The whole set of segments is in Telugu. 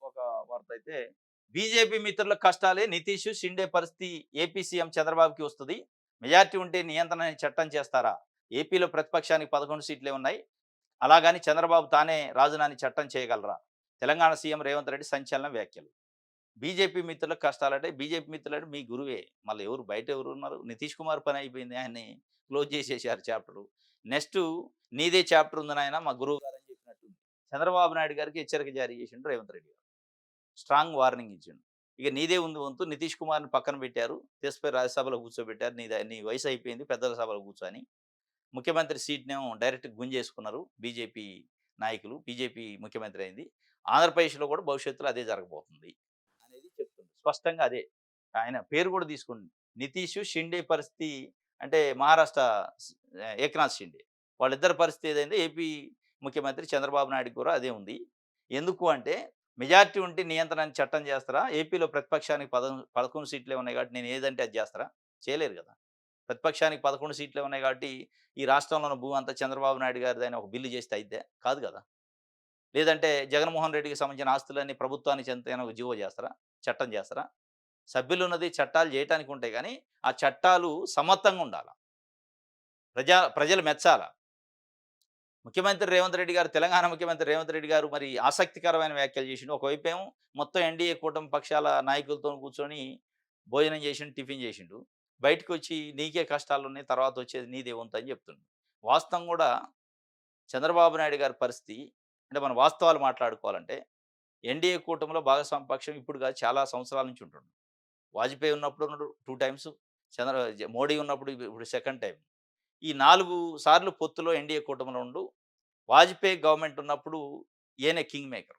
ఒక వార్త అయితే బీజేపీ మిత్రుల కష్టాలే నితీష్ షిండే పరిస్థితి ఏపీ సీఎం చంద్రబాబుకి వస్తుంది. మెజార్టీ ఉంటే నియంత్రణ చట్టం చేస్తారా? ఏపీలో ప్రతిపక్షానికి 11 సీట్లే ఉన్నాయి. అలాగని చంద్రబాబు తానే రాజునాని చట్టం చేయగలరా? తెలంగాణ సీఎం రేవంత్ రెడ్డి సంచలన వ్యాఖ్యలు. బీజేపీ మిత్రులకు కష్టాలంటే బీజేపీ మిత్రులంటే మీ గురువే. మళ్ళీ ఎవరు బయట ఎవరు ఉన్నారు? నితీష్ కుమార్ పని అయిపోయింది. ఆయన్ని క్లోజ్ చేసేసారు చాప్టరు. నెక్స్ట్ నీదే చాప్టర్ ఉంది నాయన మా గురువు గారు అని చెప్పినట్టుంది. చంద్రబాబు నాయుడు గారికి హెచ్చరిక జారీ చేసిండు రేవంత్ రెడ్డి గారు. స్ట్రాంగ్ వార్నింగ్ ఇచ్చిండు. ఇక నీదే ఉంది వంతు నితీష్ కుమార్‌ని పక్కన పెట్టారు. తీసుకుపోయి రాజ్యసభలో కూర్చోబెట్టారు. నీ వయసు అయిపోయింది పెద్దల సభలో కూర్చో అని. ముఖ్యమంత్రి సీట్‌నేమో డైరెక్ట్‌గా గుంజేసుకున్నారు బీజేపీ నాయకులు. బీజేపీ ముఖ్యమంత్రి అయింది. ఆంధ్రప్రదేశ్‌లో కూడా భవిష్యత్తులో అదే జరగబోతుంది అనేది చెప్తుంది. స్పష్టంగా అదే. ఆయన పేరు కూడా తీసుకోండి. నితీష్, షిండే పరిస్థితి అంటే మహారాష్ట్ర ఏకనాథ్ షిండే. వాళ్ళిద్దరి పరిస్థితి ఏదైందో ఏపీ ముఖ్యమంత్రి చంద్రబాబు నాయుడుకి కూడా అదే ఉంది. ఎందుకు అంటే మెజారిటీ ఉంటే నియంత్రణ చట్టం చేస్తారా? ఏపీలో ప్రతిపక్షానికి 11 సీట్లే ఉన్నాయి కాబట్టి నేను ఏదంటే అది చేస్తారా? చేయలేరు కదా! ప్రతిపక్షానికి 11 సీట్లే ఉన్నాయి కాబట్టి ఈ రాష్ట్రంలో ఉన్న భూమి అంతా చంద్రబాబు నాయుడు గారిదని ఒక బిల్లు చేస్తే అయిద్దా? కాదు కదా! లేదంటే జగన్మోహన్ రెడ్డికి సంబంధించిన ఆస్తులన్నీ ప్రభుత్వానికి చెందుతాయని ఒక జీవో చేస్తారా? చట్టం చేస్తారా? సభ్యులున్నది చట్టాలు చేయటానికి ఉంటాయి గానీ, ఆ చట్టాలు సమర్థంగా ఉండాల. ప్రజలు మెచ్చాల. ముఖ్యమంత్రి రేవంత్ రెడ్డి గారు తెలంగాణ ముఖ్యమంత్రి రేవంత్ రెడ్డి గారు మరి ఆసక్తికరమైన వ్యాఖ్యలు చేసిండు. ఒకవైపేమో మొత్తం ఎన్డీఏ కూటమి పక్షాల నాయకులతోని కూర్చొని భోజనం చేసిండు, టిఫిన్ చేసిండు. బయటకొచ్చి నీకే కష్టాలున్నాయి తర్వాత వచ్చేది నీదే వంతు అని చెప్తుండు. వాస్తవం కూడా చంద్రబాబు నాయుడు గారి పరిస్థితి అంటే మనం వాస్తవాలు మాట్లాడుకోవాలంటే ఎన్డీఏ కూటమిలో భాగస్వామ్య పక్షం ఇప్పుడు కాదు చాలా సంవత్సరాల నుంచి ఉంటుండు. వాజ్పేయి ఉన్నప్పుడు ఉన్నాడు 2 టైమ్స్. మోడీ ఉన్నప్పుడు ఇప్పుడు సెకండ్ టైమ్. ఈ 4 సార్లు పొత్తులో ఎన్డీఏ కూటమిలో ఉండు. వాజ్పేయి గవర్నమెంట్ ఉన్నప్పుడు ఈయనే కింగ్ మేకర్.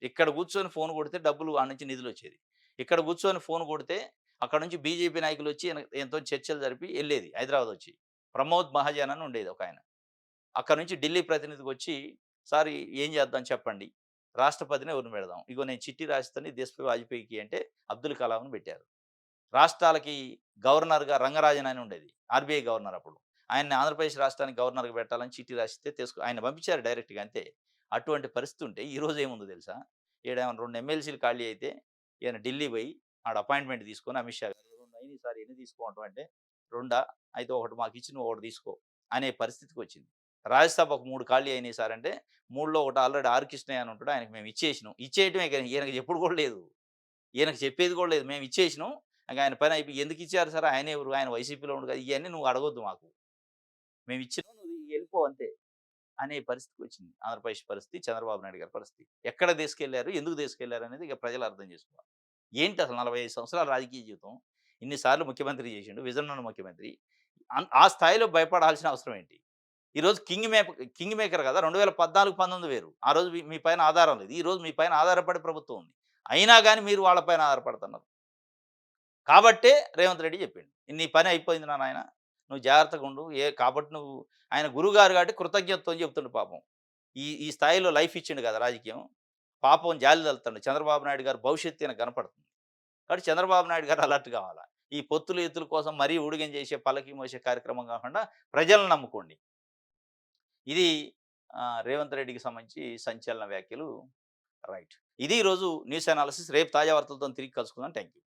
ఇక్కడ కూర్చొని ఫోన్ కొడితే డబ్బులు ఆడ నుంచి నిధులొచ్చేది. ఇక్కడ కూర్చొని ఫోన్ కొడితే అక్కడి నుంచి బీజేపీ నాయకులొచ్చి ఈయనతో చర్చలు జరిపి ఎళ్ళేది హైదరాబాదొచ్చి. ప్రమోద్ మహాజన్ అని ఉండేది ఒకాయన. అక్కడి నుంచి ఢిల్లీ ప్రతినిధికొచ్చి, "సార్ ఏం చేద్దాం చెప్పండి. రాష్ట్రపతిని ఎవరిని పెడదాం? ఇగో నేను చిట్టి రాసిస్తాను దేశప్రభు వాజ్పేయికి" అంటే అబ్దుల్ కలాంని పెట్టారు. రాష్ట్రాలకి గవర్నర్‌గా రంగరాజన్ అని ఉండేది. ఆర్‌బీఐ గవర్నర్ అప్పుడు. ఆయన్ని ఆంధ్రప్రదేశ్ రాష్ట్రానికి గవర్నర్‌గా పెట్టాలని చిట్టి రాసిస్తే ఆయన పంపించారు డైరెక్ట్‌గా అంతే. అటువంటి పరిస్థితి ఉంటే ఈరోజు ఏముందో తెలుసా? ఈడేమన్నా 2 ఎమ్మెల్సీలు ఖాళీ అయితే ఈయన ఢిల్లీ పోయి ఆడ అపాయింట్‌మెంట్ తీసుకొని అమిత్ షా గారు 2 అయినాయి సార్ ఎన్ని తీసుకోమంటావు అంటే, "రెండా? అయితే ఒకటి మాకిచ్చి నువ్వు ఒకటి తీసుకో" అనే పరిస్థితికొచ్చింది. రాజ్యసభకు 3 ఖాళీ అయినాయి సార్ అంటే, 3లో ఒకటి ఆల్రెడీ ఆర్ కృష్ణయ్య అని ఉంటాడు. ఆయనకి మేము ఇచ్చేసినాం. ఇచ్చేయటమే కానీ ఈయనకి చెప్పుడు కూడా లేదు. ఈయనకి చెప్పేది కూడా లేదు. మేము ఇచ్చేసినాం. ఇంక ఆయన పని అయిపోయి ఎందుకిచ్చారు సార్? ఆయనే ఎవరు? ఆయన వైసీపీలో ఉండు కదా! ఇయన్నీ నువ్వు అడగొద్దు మాకు. మేమిచ్చినాం నువ్వు ఎళ్ళిపో అంతే. అనే పరిస్థితికొచ్చింది. ఆంధ్రప్రదేశ్ పరిస్థితి, చంద్రబాబు నాయుడు గారి పరిస్థితి. ఎక్కడ తీసుకెళ్లారు? ఎందుకు తీసుకెళ్లారు? అనేది ఇక ప్రజలు అర్థం చేసుకోవాలి. ఏంటి అసలు 45 సంవత్సరాల రాజకీయ జీవితం. ఇన్ని సార్లు ముఖ్యమంత్రి చేసిండు. విజన్ ఉన్న ముఖ్యమంత్రి. ఆ స్థాయిలో భయపడాల్సిన అవసరం ఏంటి? ఈరోజు కింగ్ మేకర్ కదా! 2014, 19 వేరు. ఆ రోజు మీ పైన ఆధారం లేదు. ఈరోజు మీ పైన ఆధారపడి ప్రభుత్వం ఉంది. అయినా గాని మీరు వాళ్ళ పైన ఆధారపడుతున్నారు. కాబట్టే రేవంత్ రెడ్డి చెప్పిండు. "నీ పని అయిపోయింది నా నాయన. నువ్వు జాగ్రత్తగుండు. కాబట్టి నువ్వు" ఆయన గురువుగారు కాబట్టి కృతజ్ఞతతోని చెప్తుండు పాపం. ఈ ఈ స్థాయిలో లైఫ్ ఇచ్చిండు కదా రాజకీయం. పాపం జాలి తలుతుండు. చంద్రబాబు నాయుడు గారి భవిష్యత్తు ఈయనకు కనపడుతుంది. కాబట్టి చంద్రబాబు నాయుడు గారు అలర్ట్ కావాలా. ఈ పొత్తులు, ఎత్తుల కోసం మరీ ఊడిగం చేసే, పల్లకి మోసే కార్యక్రమం కాకుండా ప్రజలను నమ్ముకోండి. ఇది రేవంత్ రెడ్డికి సంబంధించి సంచలన వ్యాఖ్యలు. రైట్. ఇది ఈరోజు న్యూస్ అనాలిసిస్. రేపు తాజా వార్తలతోని తిరిగి కలుసుకుందాం. Thank you.